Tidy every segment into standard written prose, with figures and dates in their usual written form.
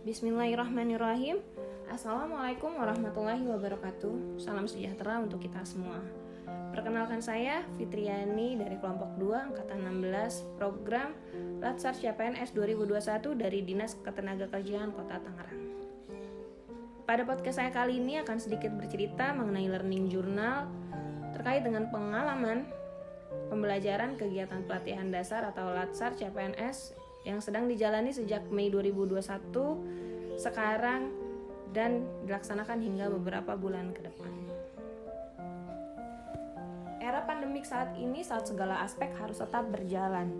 Bismillahirrahmanirrahim. Assalamualaikum warahmatullahi wabarakatuh. Salam sejahtera untuk kita semua. Perkenalkan saya Fitriani dari kelompok 2 angkatan 16 program Latsar CPNS 2021 dari Dinas Ketenagakerjaan Kota Tangerang. Pada podcast saya kali ini akan sedikit bercerita mengenai learning journal terkait dengan pengalaman pembelajaran kegiatan pelatihan dasar atau Latsar CPNS yang sedang dijalani sejak Mei 2021 sekarang dan dilaksanakan hingga beberapa bulan ke depan. Era pandemik saat ini saat segala aspek harus tetap berjalan,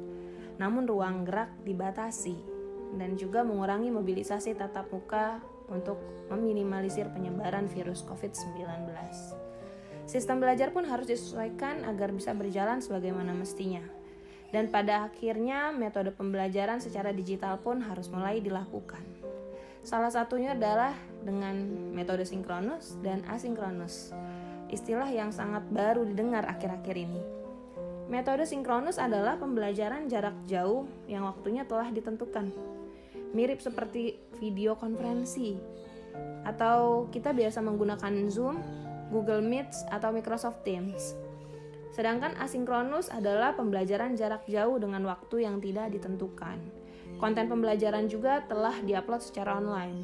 namun ruang gerak dibatasi dan juga mengurangi mobilisasi tatap muka untuk meminimalisir penyebaran virus COVID-19. Sistem belajar pun harus disesuaikan agar bisa berjalan sebagaimana mestinya. Dan pada akhirnya metode pembelajaran secara digital pun harus mulai dilakukan. Salah satunya adalah dengan metode sinkronus dan asinkronus. Istilah yang sangat baru didengar akhir-akhir ini. Metode sinkronus adalah pembelajaran jarak jauh yang waktunya telah ditentukan. Mirip seperti video konferensi. Atau kita biasa menggunakan Zoom, Google Meet, atau Microsoft Teams. Sedangkan asinkronus adalah pembelajaran jarak jauh dengan waktu yang tidak ditentukan. Konten pembelajaran juga telah diupload secara online.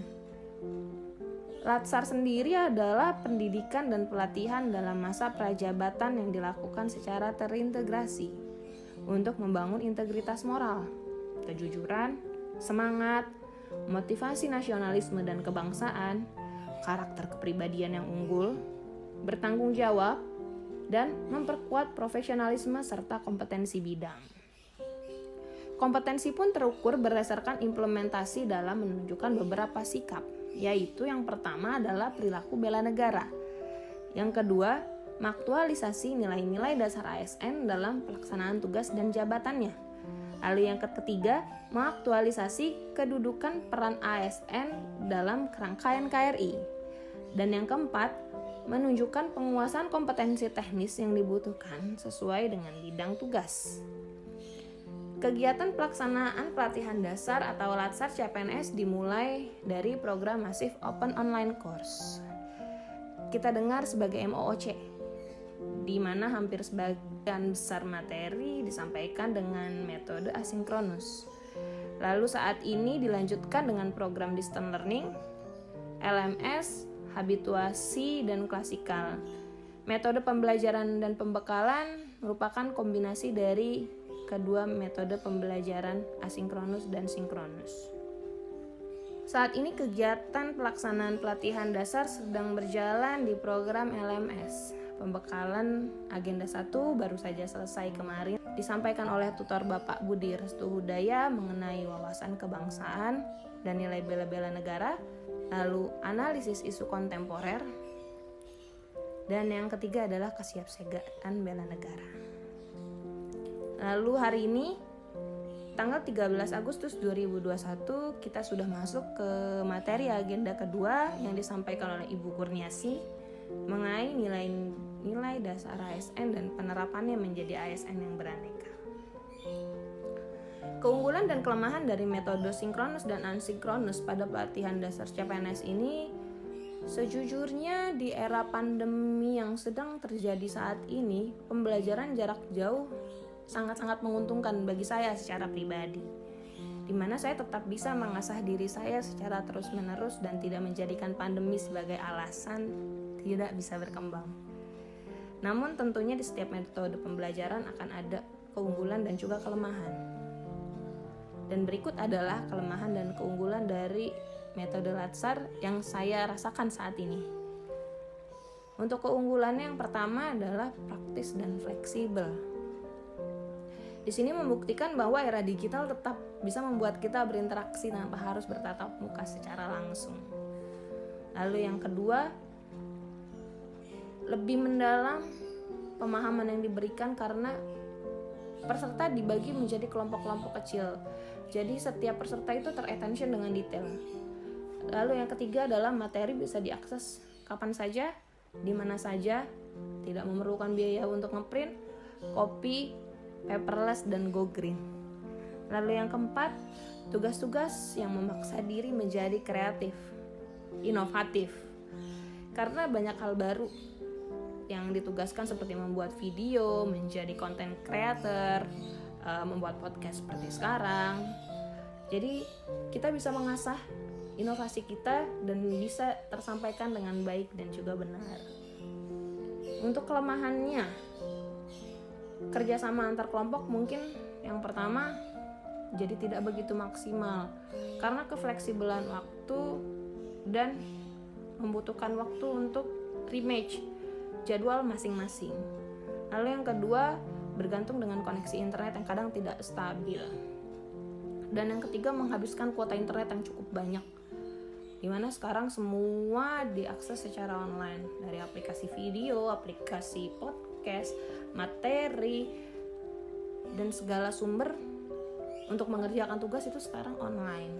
Latsar sendiri adalah pendidikan dan pelatihan dalam masa prajabatan yang dilakukan secara terintegrasi untuk membangun integritas moral, kejujuran, semangat, motivasi nasionalisme dan kebangsaan, karakter kepribadian yang unggul, bertanggung jawab, dan memperkuat profesionalisme serta kompetensi bidang. Kompetensi pun terukur berdasarkan implementasi dalam menunjukkan beberapa sikap, yaitu yang pertama adalah perilaku bela negara. Yang kedua, mengaktualisasi nilai-nilai dasar ASN dalam pelaksanaan tugas dan jabatannya. Lalu yang ketiga, mengaktualisasi kedudukan peran ASN dalam kerangka NKRI. Dan yang keempat, menunjukkan penguasaan kompetensi teknis yang dibutuhkan sesuai dengan bidang tugas. Kegiatan pelaksanaan pelatihan dasar atau Latsar CPNS dimulai dari program masif Open Online Course. Kita dengar sebagai MOOC, di mana hampir sebagian besar materi disampaikan dengan metode asinkronus. Lalu saat ini dilanjutkan dengan program distance learning, LMS, habituasi, dan klasikal. Metode pembelajaran dan pembekalan merupakan kombinasi dari kedua metode pembelajaran asinkronus dan sinkronus. Saat ini kegiatan pelaksanaan pelatihan dasar sedang berjalan di program LMS. Pembekalan agenda 1 baru saja selesai kemarin, disampaikan oleh tutor Bapak Budi Restu Hudaya mengenai wawasan kebangsaan dan nilai bela negara, lalu analisis isu kontemporer, dan yang ketiga adalah kesiapsiagaan bela negara. Lalu hari ini, tanggal 13 Agustus 2021, kita sudah masuk ke materi agenda kedua yang disampaikan oleh Ibu Kurniasi mengenai nilai dasar ASN dan penerapannya menjadi ASN yang beraneka. Keunggulan dan kelemahan dari metode sinkronus dan asinkronus pada pelatihan dasar CPNS ini sejujurnya di era pandemi yang sedang terjadi saat ini, pembelajaran jarak jauh sangat-sangat menguntungkan bagi saya secara pribadi, di mana saya tetap bisa mengasah diri saya secara terus-menerus dan tidak menjadikan pandemi sebagai alasan tidak bisa berkembang. Namun tentunya di setiap metode pembelajaran akan ada keunggulan dan juga kelemahan. Dan berikut adalah kelemahan dan keunggulan dari metode Latsar yang saya rasakan saat ini. Untuk keunggulannya yang pertama adalah praktis dan fleksibel. Di sini membuktikan bahwa era digital tetap bisa membuat kita berinteraksi tanpa harus bertatap muka secara langsung. Lalu yang kedua, lebih mendalam pemahaman yang diberikan karena peserta dibagi menjadi kelompok-kelompok kecil. Jadi setiap peserta itu terattention dengan detail. Lalu yang ketiga adalah materi bisa diakses kapan saja, di mana saja, tidak memerlukan biaya untuk ngeprint, copy, paperless, dan go green. Lalu yang keempat, tugas-tugas yang memaksa diri menjadi kreatif, inovatif. Karena banyak hal baru yang ditugaskan seperti membuat video, menjadi content creator, membuat podcast seperti sekarang. Jadi kita bisa mengasah inovasi kita dan bisa tersampaikan dengan baik dan juga benar. Untuk kelemahannya, kerjasama antar kelompok mungkin yang pertama jadi tidak begitu maksimal karena kefleksibelan waktu dan membutuhkan waktu untuk rematch jadwal masing-masing. Lalu yang kedua, bergantung dengan koneksi internet yang kadang tidak stabil. Dan yang ketiga, menghabiskan kuota internet yang cukup banyak, dimana sekarang semua diakses secara online, dari aplikasi video, aplikasi podcast, materi, dan segala sumber untuk mengerjakan tugas itu sekarang online.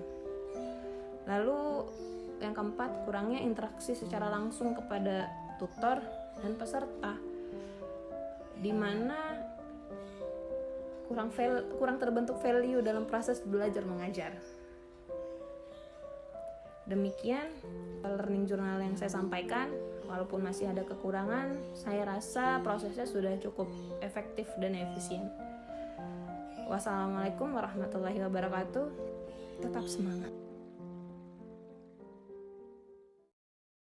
Lalu yang keempat, kurangnya interaksi secara langsung kepada tutor dan peserta, dimana kurang terbentuk value dalam proses belajar mengajar. Demikian learning journal yang saya sampaikan. Walaupun masih ada kekurangan, saya rasa prosesnya sudah cukup efektif dan efisien. Wassalamualaikum warahmatullahi wabarakatuh. Tetap semangat.